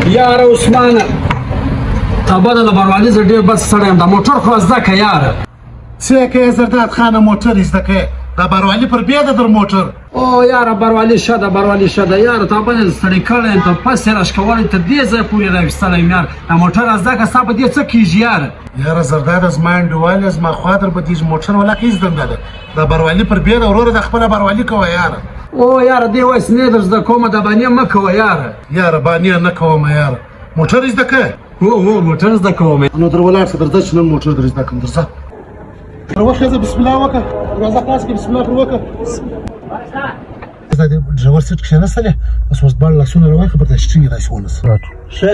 یاره عثمانه تابه د بروالي زه ډېر بس سړی یم دا موټر خو زده که یاره څه کوې زرداد خانه موټر زده کوې دا بروالي پر بیا ده در موټر او یاره بروالي ښه ده بروالي ښه ده یاره تا باندې ستړی کړی یم ته پس یې راښکولی تر دې ځایه پورې راویستلی یم یاره دا موټر زده که ستا په دې څه کېږي یاره یاره زرداد زما انډیوال یې زما خوا در به دېږي موټر ولاکه هېڅ دنده ده دا بروالي پر بیا ده وروره دا خپله بروالي کوه یاره او یاره دې وایس نه در زده کومه دا بانې مه کوه یاره یاره بانې نه کوم یاره موټر زده که هو موټر زده کوم نو در ولاړ شه درځه چې نن موټر در زده کړم درځه در وښځه بسم الله وکړه دروازه خلاص کړه بسم الله پر وکړه دا د ډرایور سیټ کښېنستلې بس اوس دواړه لاسونه راواخله پر دا شټینګ داسې ونیسه ښه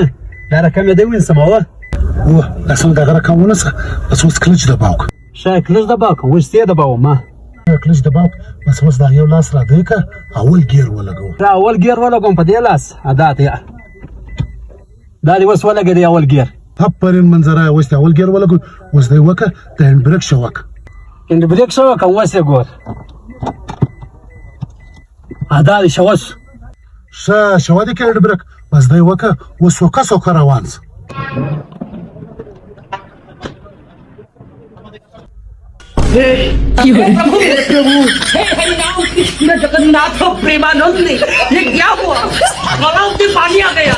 دا رقم یې دی ونیسم اوه اوه لاسونه د هغه رقم ونیسه بس اوس کلچ دباو کړه ښه کلچ دباو کړم اوس یې دباوم ما کلچ دباو بس اوس دا یو لاس را دی که اول ګیر ولګوه دا اول ګیر ولګوم په دې لاس دا ته دا دې اوس ولګېدی اول ګیر آفرین منظره اوس د اول ګیر ولګوه اوس دی وکړه د هینډ بریک شه وکړه هینډ بریک شه وکړه اوس یې ګور دا دې شه اوس ښه شوه دې که هینډ بریک بس دی وکړه اوس سوکه سوکه روان شه हरिनाम कृष्ण जगन्नाथ प्रेमानंद ये क्या हुआ गलाव में पानी आ गया